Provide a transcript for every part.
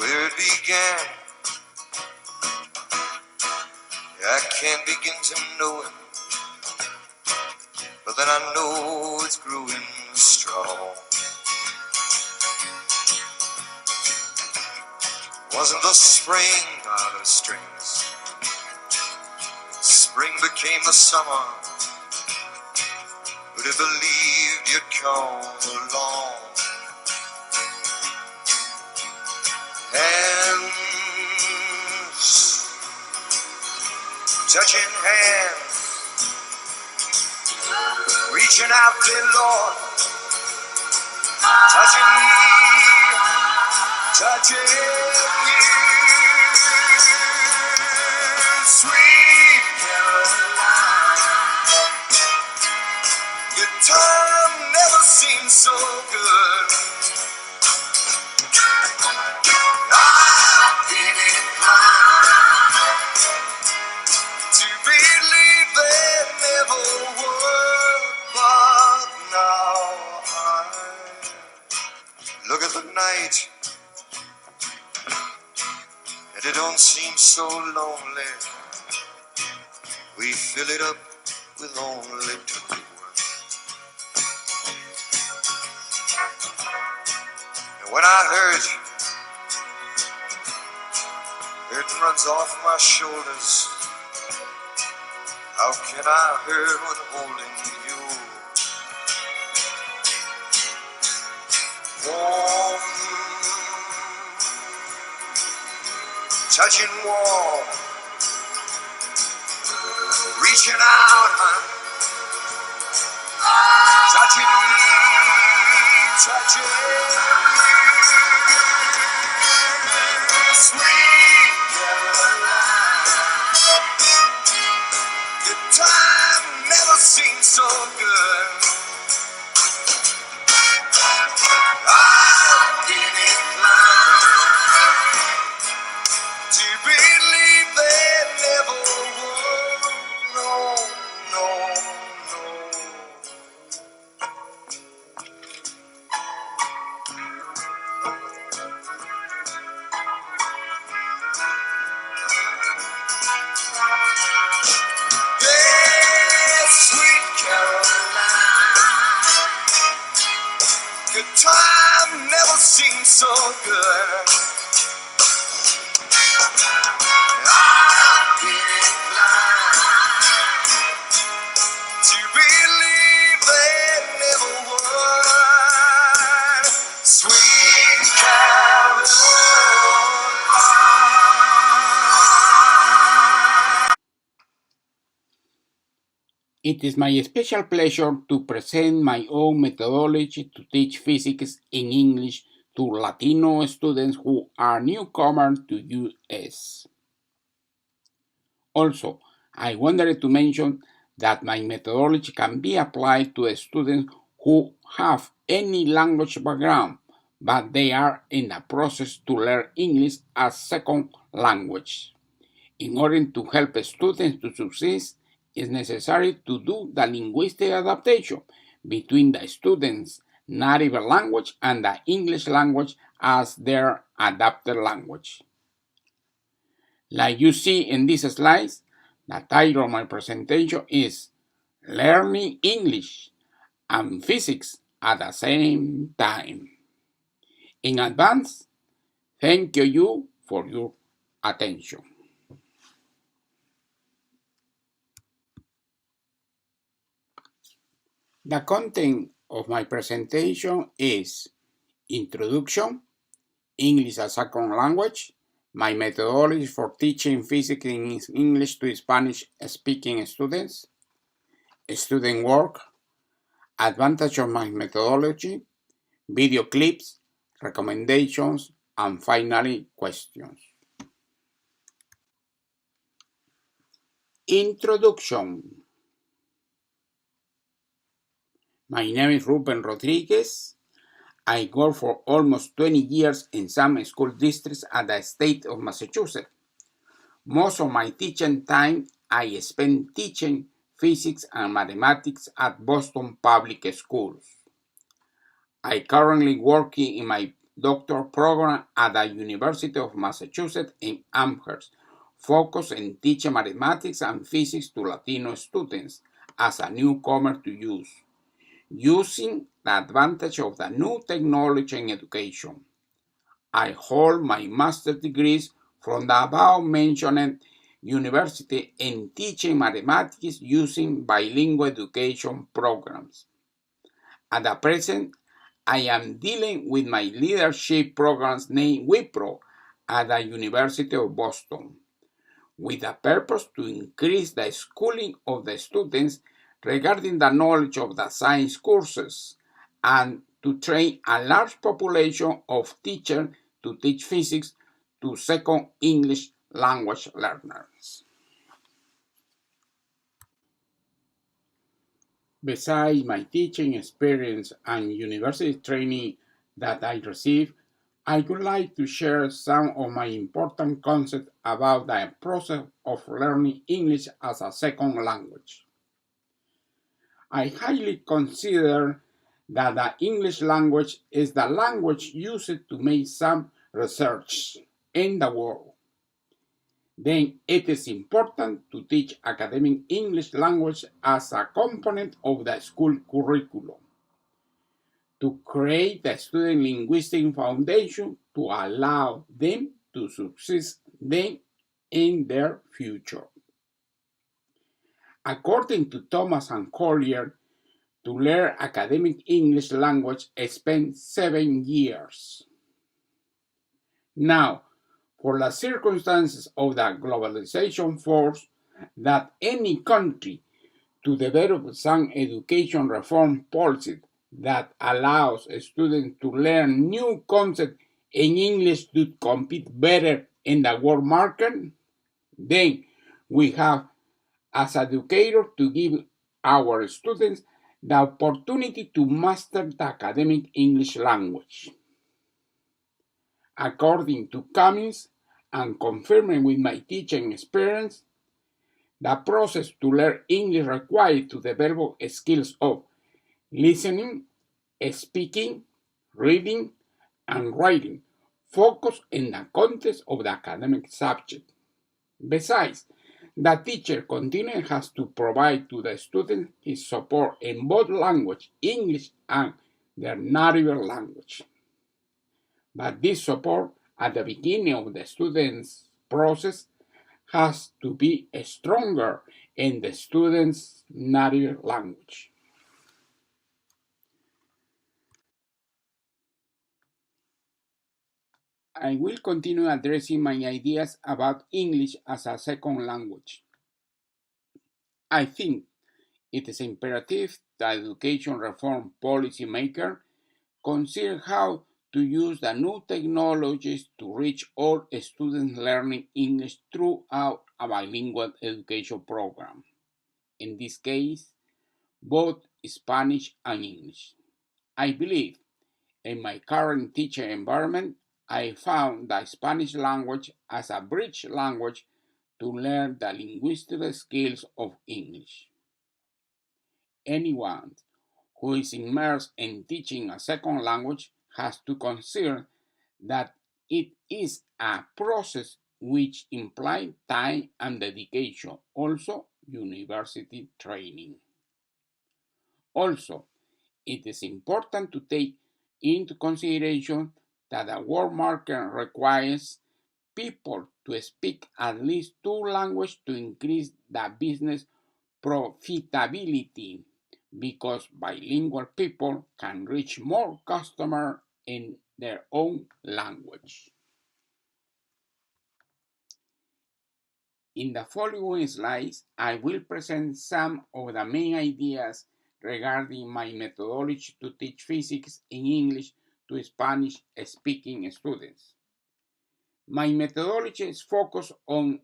where it began. I can't begin to know it, but then I know it's growing strong. Wasn't the spring by the strings? Spring became the summer. Who'd have believed you'd come along? Hands touching hands, reaching out, dear Lord, touching me, touching you, sweet Caroline. Your time never seemed so good. I've been inclined to believe there never were, but now I look at the night and it don't seem so lonely. We fill it up with only two. And when I hurt, it runs off my shoulders. How can I hurt when holding you? Warm, touching warm, reaching out, touching me, touching you, sweet Caroline. Your time never seemed so good. I've been inclined to believe there never were. No, no, no. Yeah, sweet Caroline. Good time never seemed so good. I've been inclined to believe there never were. Sweet Caroline. It is my special pleasure to present my own methodology to teach physics in English to Latino students who are newcomers to US. Also, I wanted to mention that my methodology can be applied to students who have any language background, but they are in the process to learn English as second language. In order to help students to succeed, it's necessary to do the linguistic adaptation between the students' native language and the English language as their adapted language. Like you see in these slides, the title of my presentation is Learning English and Physics at the Same Time. In advance, thank you for your attention. The content of my presentation is Introduction, English as Second Language, my methodology for teaching physics in English to Spanish-speaking students, student work, advantage of my methodology, video clips, recommendations, and finally, questions. Introduction. My name is Ruben Rodriguez. I worked for almost 20 years in some school districts at the state of Massachusetts. Most of my teaching time I spent teaching physics and mathematics at Boston Public Schools. I currently work in my doctoral program at the University of Massachusetts in Amherst, focused on teaching mathematics and physics to Latino students as a newcomer to use, using the advantage of the new technology in education. I hold my master's degrees from the above-mentioned university in teaching mathematics using bilingual education programs. At the present, I am dealing with my leadership programs named WIPRO at the University of Boston, with the purpose to increase the schooling of the students regarding the knowledge of the science courses and to train a large population of teachers to teach physics to second English language learners. Besides my teaching experience and university training that I received, I would like to share some of my important concepts about the process of learning English as a second language. I highly consider that the English language is the language used to make some research in the world. Then it is important to teach academic English language as a component of the school curriculum to create a student linguistic foundation to allow them to succeed then in their future. According to Thomas and Collier, to learn academic English language spent 7 years. Now, for the circumstances of the globalization force that any country to develop some education reform policy that allows students to learn new concepts in English to compete better in the world market, then we have as educators to give our students the opportunity to master the academic English language. According to Cummings and confirming with my teaching experience, the process to learn English required to develop skills of listening, speaking, reading, and writing, focus in the context of the academic subject. Besides, the teacher continually has to provide to the student his support in both language, English and their native language. But this support at the beginning of the student's process has to be stronger in the student's native language. I will continue addressing my ideas about English as a second language. I think it is imperative that education reform policymakers consider how to use the new technologies to reach all students learning English throughout a bilingual education program. In this case, both Spanish and English. I believe in my current teaching environment, I found the Spanish language as a bridge language to learn the linguistic skills of English. Anyone who is immersed in teaching a second language has to consider that it is a process which implies time and dedication, also university training. Also, it is important to take into consideration that the world market requires people to speak at least two languages to increase the business profitability because bilingual people can reach more customers in their own language. In the following slides, I will present some of the main ideas regarding my methodology to teach physics in English to Spanish-speaking students. My methodology is focused on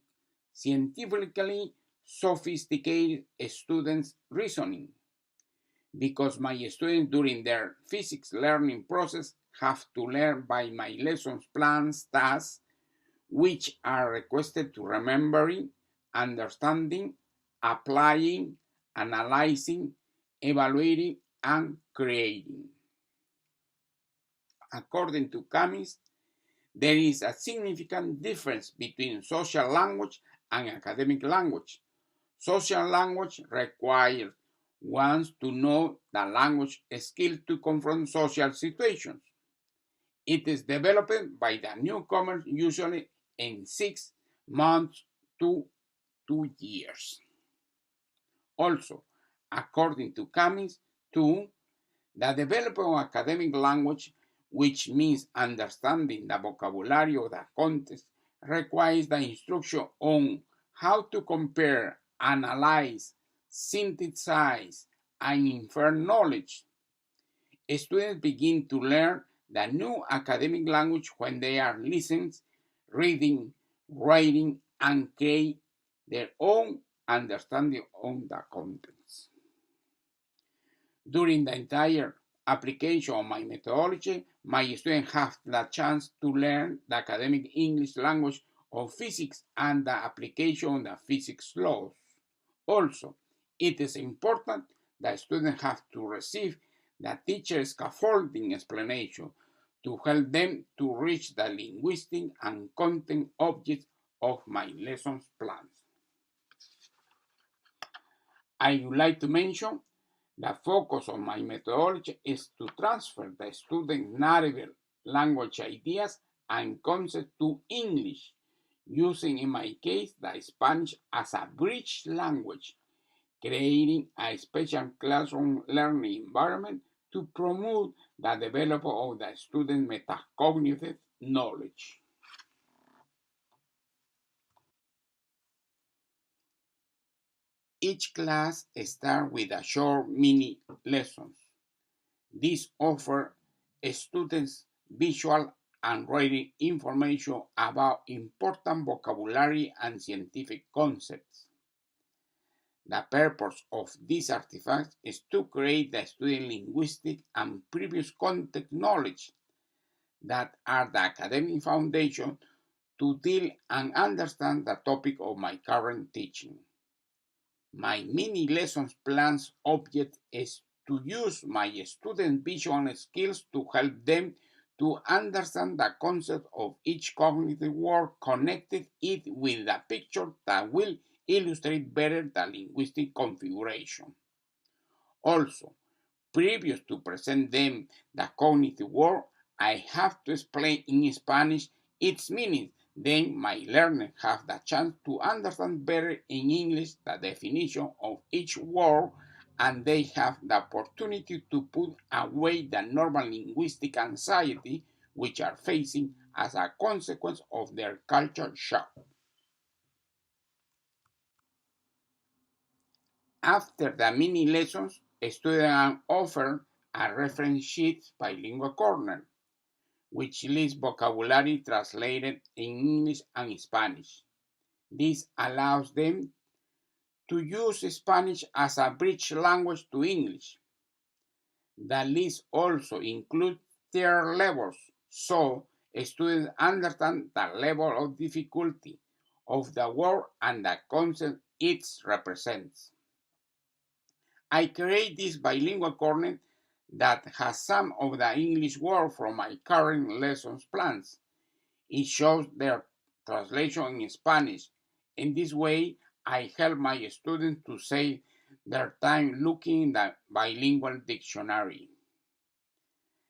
scientifically sophisticated students' reasoning because my students during their physics learning process have to learn by my lessons plans tasks which are requested to remembering, understanding, applying, analyzing, evaluating, and creating. According to Camis, there is a significant difference between social language and academic language. Social language requires one to know the language skill to confront social situations. It is developed by the newcomer usually in 6 months to 2 years. Also, according to Camis, too, the development of academic language, which means understanding the vocabulary of the context, requires the instruction on how to compare, analyze, synthesize, and infer knowledge. Students begin to learn the new academic language when they are listening, reading, writing, and create their own understanding of the contents. During the entire application of my methodology, my students have the chance to learn the academic English language of physics and the application of the physics laws. Also, it is important that students have to receive the teacher's scaffolding explanation to help them to reach the linguistic and content objects of my lessons plans. I would like to mention the focus of my methodology is to transfer the student's native language ideas and concepts to English, using in my case the Spanish as a bridge language, creating a special classroom learning environment to promote the development of the student's metacognitive knowledge. Each class starts with a short mini lessons. These offer students visual and writing information about important vocabulary and scientific concepts. The purpose of these artifacts is to create the student linguistic and previous context knowledge that are the academic foundation to deal and understand the topic of my current teaching. My mini lessons plans object is to use my student visual skills to help them to understand the concept of each cognitive word, connected it with a picture that will illustrate better the linguistic configuration. Also, previous to present them the cognitive word, I have to explain in Spanish its meaning. Then my learners have the chance to understand better in English the definition of each word, and they have the opportunity to put away the normal linguistic anxiety which are facing as a consequence of their culture shock. After the mini lessons, students are offered a reference sheet by Lingua Corner, which lists vocabulary translated in English and Spanish. This allows them to use Spanish as a bridge language to English. The list also includes tier levels, so students understand the level of difficulty of the word and the concept it represents. I create this bilingual corner that has some of the English words from my current lessons plans. It shows their translation in Spanish. In this way, I help my students to save their time looking in the bilingual dictionary.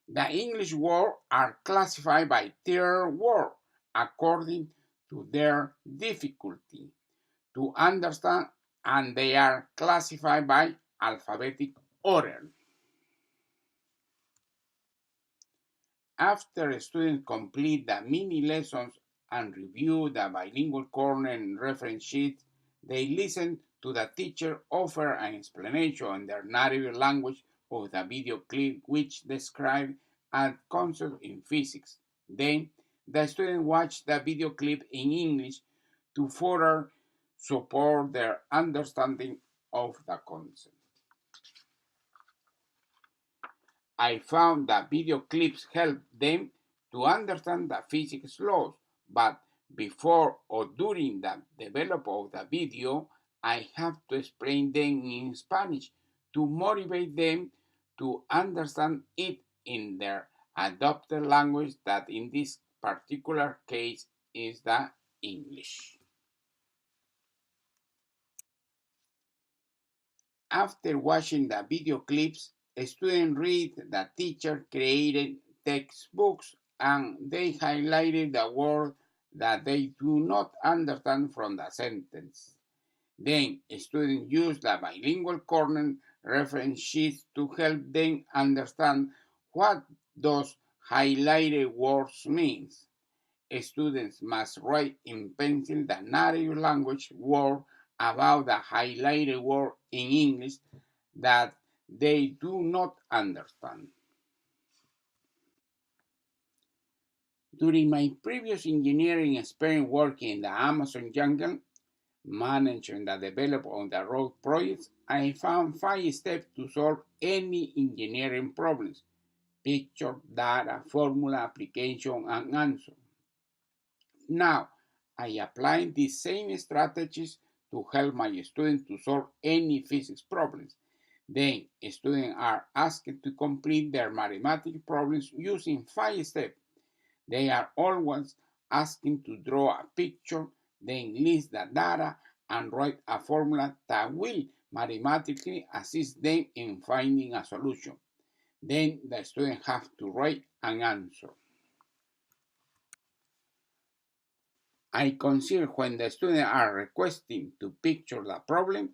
The English words are classified by tier word according to their difficulty to understand, and they are classified by alphabetic order. After students complete the mini lessons and review the bilingual corner and reference sheet, they listen to the teacher offer an explanation in their native language of the video clip which describes a concept in physics. Then the students watch the video clip in English to further support their understanding of the concept. I found that video clips help them to understand the physics laws, but before or during the development of the video, I have to explain them in Spanish to motivate them to understand it in their adopted language that in this particular case is the English. After watching the video clips, students read the teacher created textbooks and they highlighted the word that they do not understand from the sentence. Then, students use the bilingual corner reference sheets to help them understand what those highlighted words mean. Students must write in pencil the native language word about the highlighted word in English that they do not understand. During my previous engineering experience working in the Amazon jungle, managing the development of the road projects, I found 5 steps to solve any engineering problems: picture, data, formula, application, and answer. Now, I apply these same strategies to help my students to solve any physics problems. Then, students are asked to complete their mathematical problems using 5 steps. They are always asking to draw a picture, then list the data, and write a formula that will mathematically assist them in finding a solution. Then the student has to write an answer. I consider when the students are requesting to picture the problem,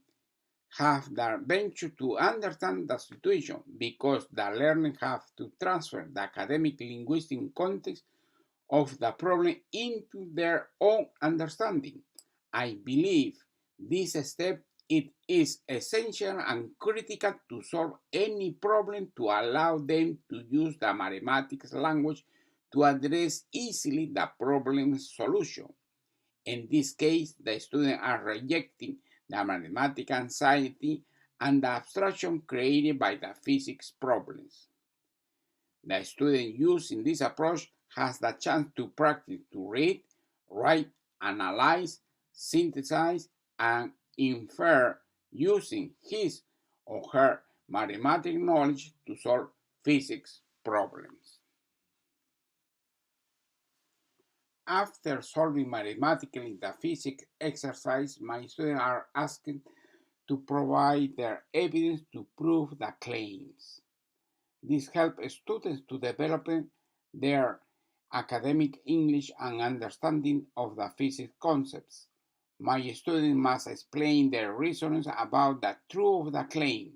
have the venture to understand the situation because the learner have to transfer the academic linguistic context of the problem into their own understanding. I believe this step it is essential and critical to solve any problem to allow them to use the mathematics language to address easily the problem's solution. In this case, the students are rejecting the mathematical anxiety and the abstraction created by the physics problems. The student using this approach has the chance to practice to read, write, analyze, synthesize, and infer using his or her mathematical knowledge to solve physics problems. After solving mathematically the physics exercise, my students are asked to provide their evidence to prove the claims. This helps students to develop their academic English and understanding of the physics concepts. My students must explain their reasons about the truth of the claim,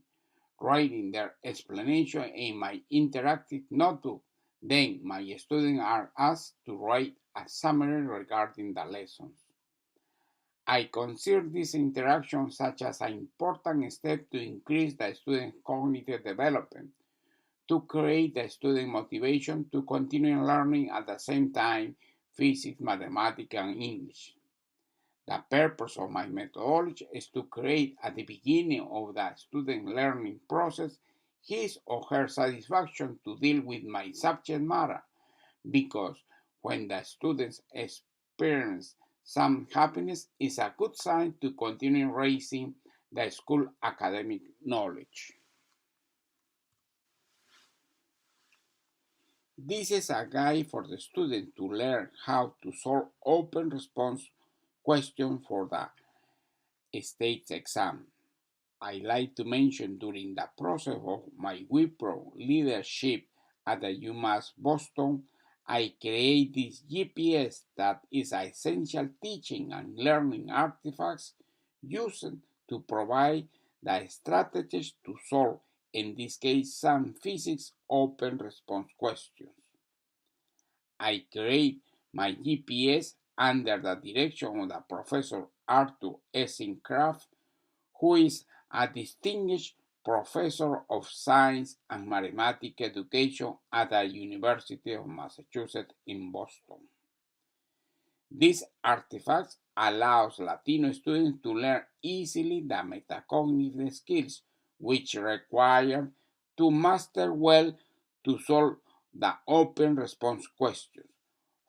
writing their explanation in my interactive notebook. Then my students are asked to write a summary regarding the lessons. I consider this interaction such as an important step to increase the student's cognitive development, to create the student motivation to continue learning at the same time physics, mathematics, and English. The purpose of my methodology is to create at the beginning of the student learning process his or her satisfaction to deal with my subject matter, because when the students experience some happiness is a good sign to continue raising the school academic knowledge. This is a guide for the student to learn how to solve open response questions for the state exam. I like to mention during the process of my Wipro leadership at the UMass Boston, I create this GPS that is essential teaching and learning artifacts used to provide the strategies to solve, in this case, some physics open response questions. I create my GPS under the direction of the Professor Arthur Essingcraft, who is a distinguished professor of science and mathematics education at the University of Massachusetts in Boston. This artifact allows Latino students to learn easily the metacognitive skills which require to master well to solve the open response questions,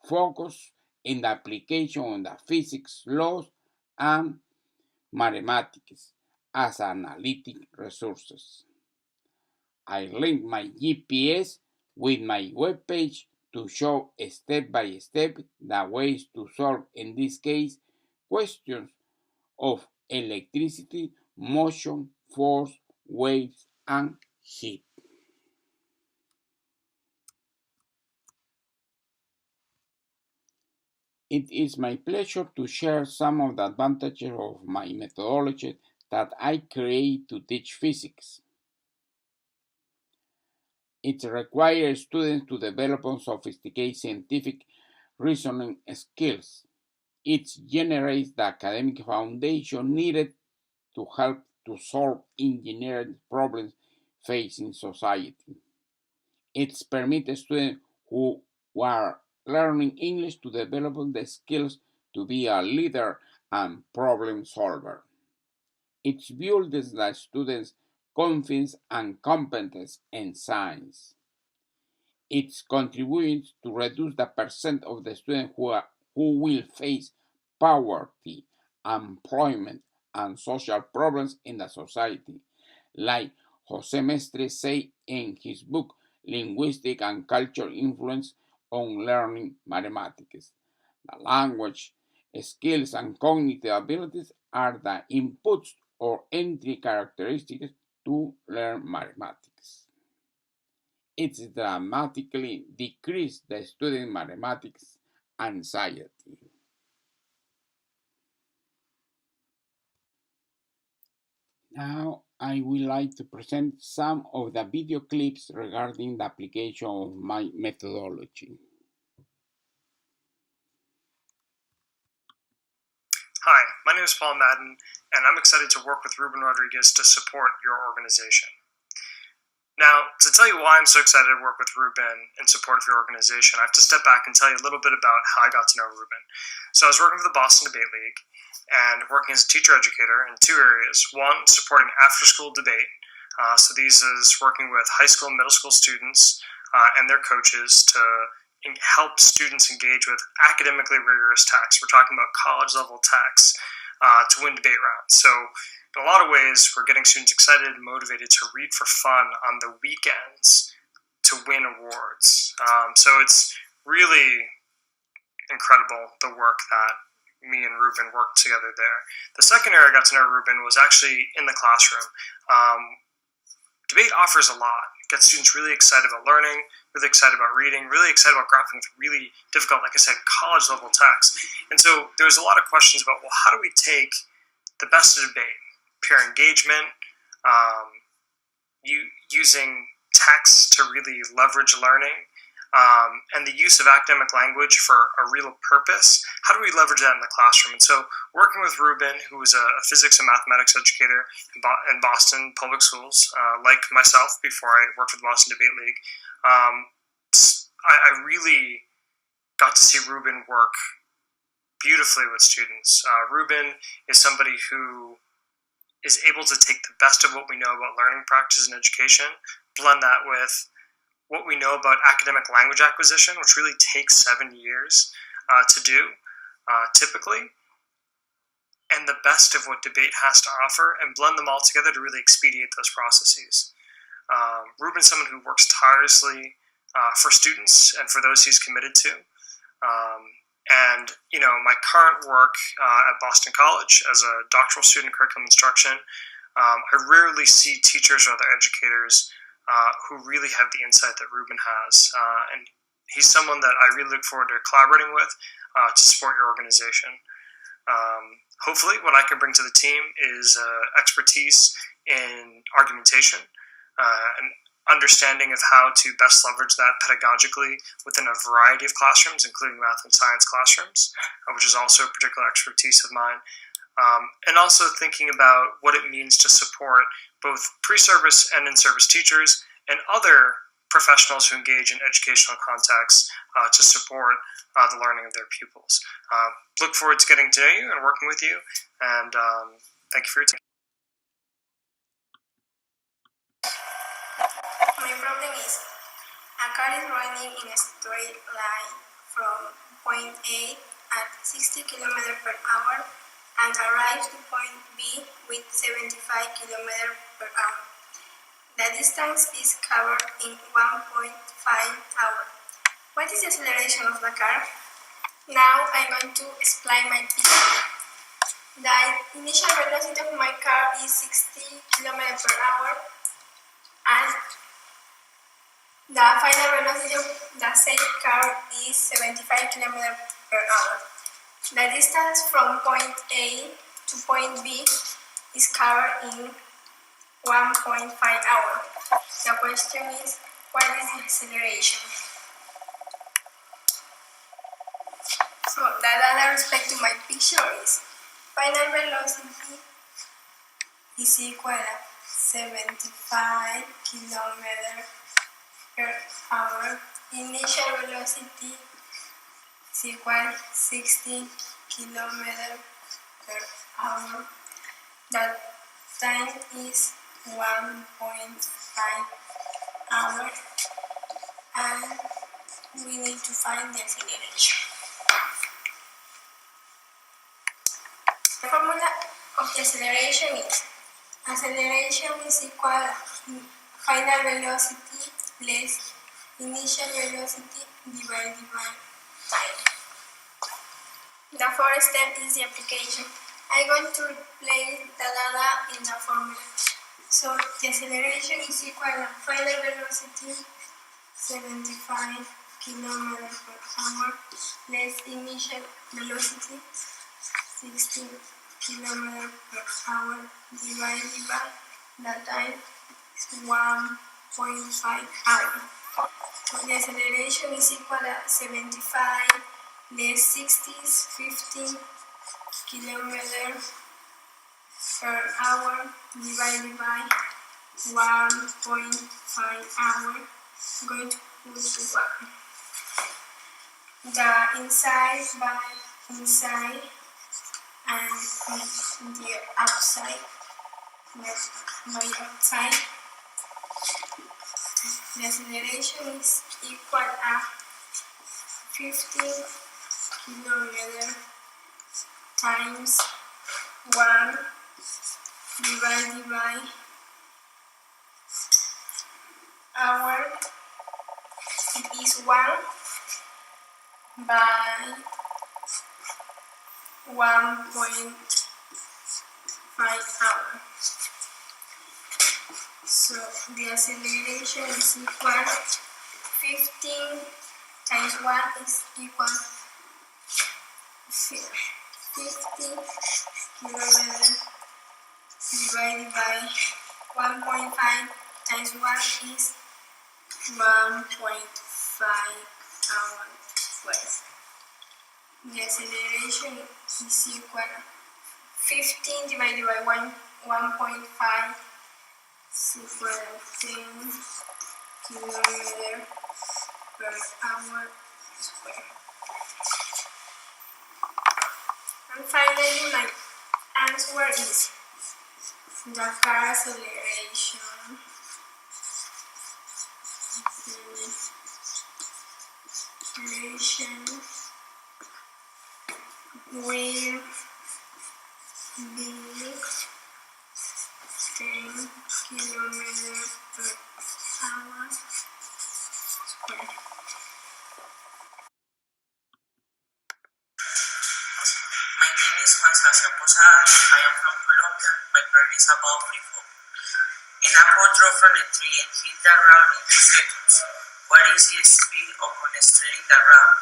focus in the application of the physics laws and mathematics as analytic resources. I link my GPS with my webpage to show step by step the ways to solve, in this case, questions of electricity, motion, force, waves, and heat. It is my pleasure to share some of the advantages of my methodology that I create to teach physics. It requires students to develop sophisticated scientific reasoning skills. It generates the academic foundation needed to help to solve engineering problems facing society. It permits students who are learning English to develop the skills to be a leader and problem solver. It builds the students' confidence and competence in science. It contributes to reduce the percent of the students who will face poverty, employment, and social problems in the society, like Jose Mestre said in his book Linguistic and Cultural Influence on Learning Mathematics. The language, skills, and cognitive abilities are the inputs or entry characteristics to learn mathematics. It dramatically decreased the student mathematics anxiety. Now I would like to present some of the video clips regarding the application of my methodology. Hi, my name is Paul Madden, and I'm excited to work with Ruben Rodriguez to support your organization. Now, to tell you why I'm so excited to work with Ruben in support of your organization, I have to step back and tell you a little bit about how I got to know Ruben. So I was working for the Boston Debate League and working as a teacher educator in two areas. One, supporting after-school debate. So these is working with high school and middle school students and their coaches to help students engage with academically rigorous texts. We're talking about college-level texts to win debate rounds. So in a lot of ways, we're getting students excited and motivated to read for fun on the weekends to win awards. So it's really incredible, the work that me and Ruben worked together there. The second area I got to know Ruben was actually in the classroom. Debate offers a lot. It gets students really excited about learning, really excited about reading, really excited about grappling with really difficult, like I said, college-level texts. And so there's a lot of questions about, well, how do we take the best of debate, peer engagement, using text to really leverage learning, and the use of academic language for a real purpose. How do we leverage that in the classroom? And so working with Ruben, who was a physics and mathematics educator in Boston public schools, like myself before I worked with the Boston Debate League, I really got to see Ruben work beautifully with students. Ruben is somebody who is able to take the best of what we know about learning practice and education, blend that with what we know about academic language acquisition, which really takes 7 years to do, typically, and the best of what debate has to offer, and blend them all together to really expedite those processes. Ruben's someone who works tirelessly for students and for those he's committed to. And, my current work at Boston College as a doctoral student in curriculum instruction, I rarely see teachers or other educators who really have the insight that Ruben has. And he's someone that I really look forward to collaborating with to support your organization. Hopefully, what I can bring to the team is expertise in argumentation, and understanding of how to best leverage that pedagogically within a variety of classrooms, including math and science classrooms, which is also a particular expertise of mine. And also thinking about what it means to support both pre-service and in-service teachers and other professionals who engage in educational contexts to support the learning of their pupils. Look forward to getting to know you and working with you, and thank you for your time. My problem is a car is running in a straight line from point A at 60 km per hour and arrives to point B with 75 km per hour. The distance is covered in 1.5 hours. What is the acceleration of the car? Now I'm going to explain my picture. The initial velocity of my car is 60 km per hour and the final velocity of the same car is 75 km per hour. The distance from point A to point B is covered in 1.5 hours. The question is, what is the acceleration? So the data respect to my picture is final velocity is equal to 75 km per hour. Initial velocity is equal to 60 km per hour. The time is 1.5 hours and we need to find the acceleration. The formula of the acceleration is equal to final velocity less initial velocity divided by time. The fourth step is the application. I'm going to replace the data in the formula. So the acceleration is equal to final velocity 75 km per hour less initial velocity 60 km per hour divided by the time is 1.5 hours. So the acceleration is equal to 75 less 60 is 15 km per hour divided by 1.5 hour. I'm going to put 1. The inside by inside and the outside by outside. The acceleration is equal to 15 km times 1 divided by hour. It is 1 by 1.5 hours. So the acceleration is equal to 15 times 1 is equal to 50 km divided by 1.5 times 1 is 1.5 hours squared. The acceleration is equal to 15 divided by 1.5 is equal to 10 km per hour squared. And finally, my answer is the car acceleration will be 10 km per hour squared. My name is Juan Sebastián Posada. I am from Colombia. My birth is about 3-4. An apple drove from a tree and hit the ground in 2 seconds. What is the speed upon striking the ground?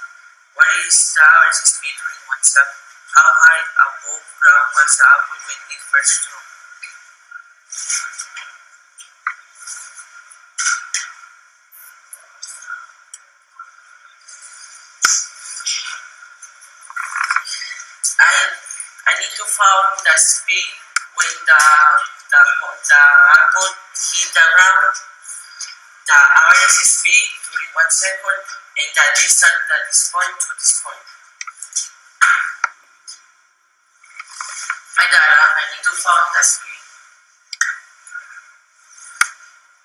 What is the average speed during 1 second? How high above ground was the apple when it first grew? I need to find the speed when the apple hit the ground, the average speed during 1 second, and the distance from this point to this point. My data, I need to find the speed.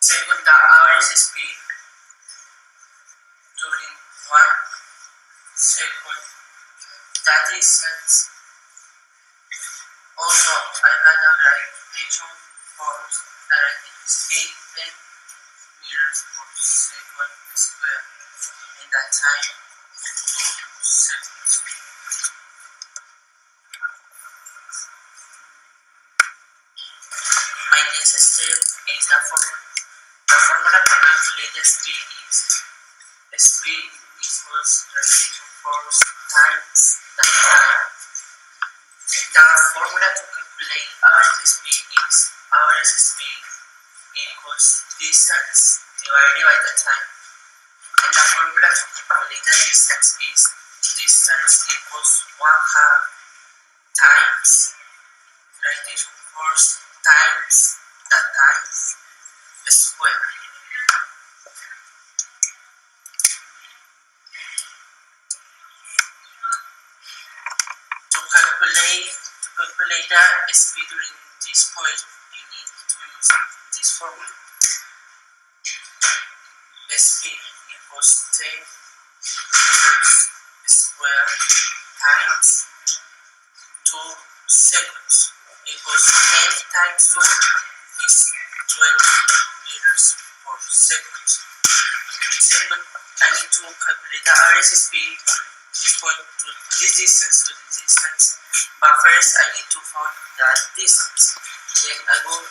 Second, the average speed during 1 second, the distance. Also, I had a calculation for directing speed and My next step is the formula. The formula to calculate the speed is speed equals relative force times the time. The formula to calculate average speed is average speed equals distance divided by the time. And the formula to calculate the distance is distance equals 1/2 times relative force times the time square. To calculate the speed during this point, you need to use this formula. Speed equals 10 meters square times 2 seconds equals 10 times 2 is 12 meters per second. Second, I need to calculate the average speed from this point to this distance to this distance. But first, I need to find that distance. Then I will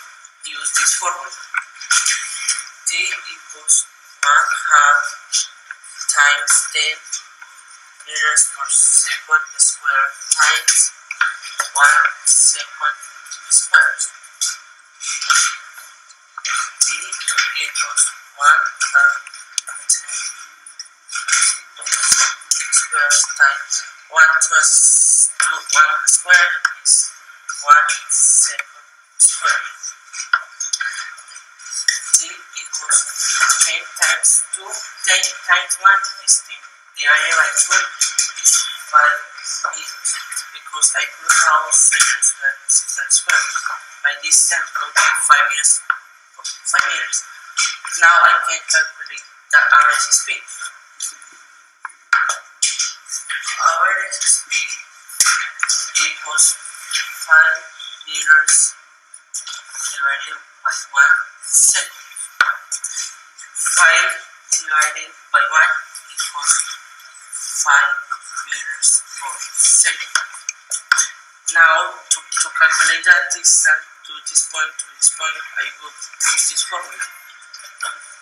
use this formula. D equals 1/2 times 10 meters per second square times 1 second squared. D equals 1/2 square times 1 square is 1 second squared. D equals 10 times 2. 10 times 1 is 10. Divided by 2 is 5 meters. Because I put out second square is second square. My distance will be 5 meters. 5 meters. Now I can calculate the average speed. Average speed equals 5 meters divided by 1 second. 5 divided by 1 equals 5 meters per second. Now, to calculate the distance to this point, I will use this formula.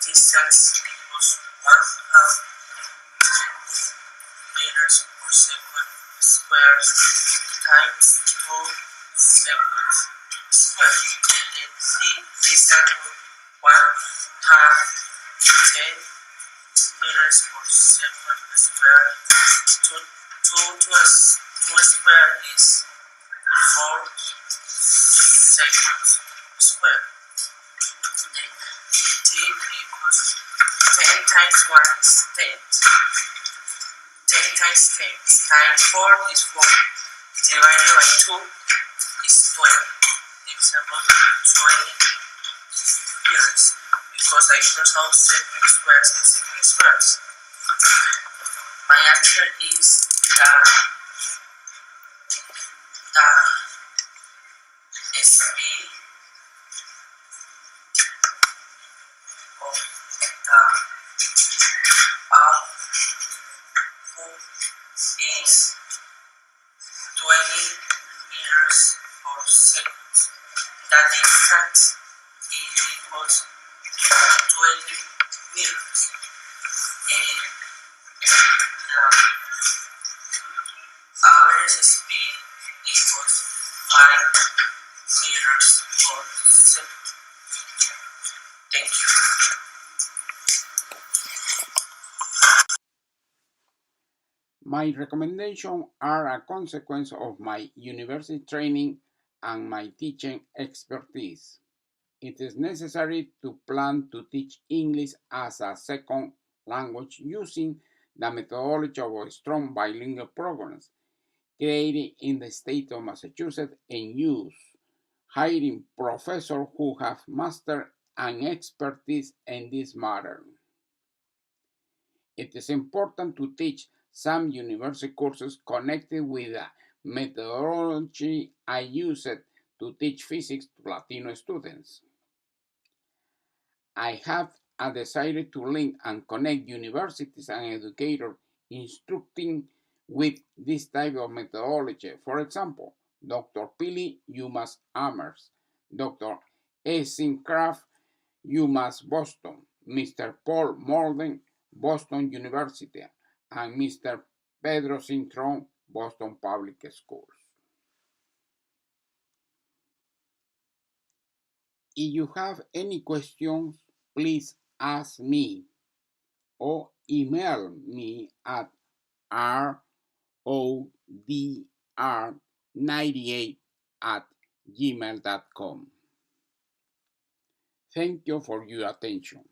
Distance equals 1/2 meters per second squared times 2 seconds squared. Then the distance will be 1/2 10 meters per second squared. 2 square is 4 seconds squared. Then T equals 10 times 1 is 10. 10 times 10 is 4 is 4. Divided by 2 is 20. Example 20 meters. Because I cross out second squares and second squares. My answer is the speed of the output is 20 meters per second. The distance is equals 20 meters. And the average speed equals 5 meters per second. Thank you. My recommendations are a consequence of my university training and my teaching expertise. It is necessary to plan to teach English as a second language using the methodology of strong bilingual programs created in the state of Massachusetts and use hiring professors who have mastered and expertise in this matter. It is important to teach some university courses connected with the methodology I used to teach physics to Latino students. I have decided to link and connect universities and educators instructing with this type of methodology. For example, Dr. Pili Yumas Amers, Dr. Essing Craft, UMass Boston, Mr. Paul Morden, Boston University, and Mr. Pedro Cintron, Boston Public Schools. If you have any questions, please ask me or email me at rodr98@gmail.com. Thank you for your attention.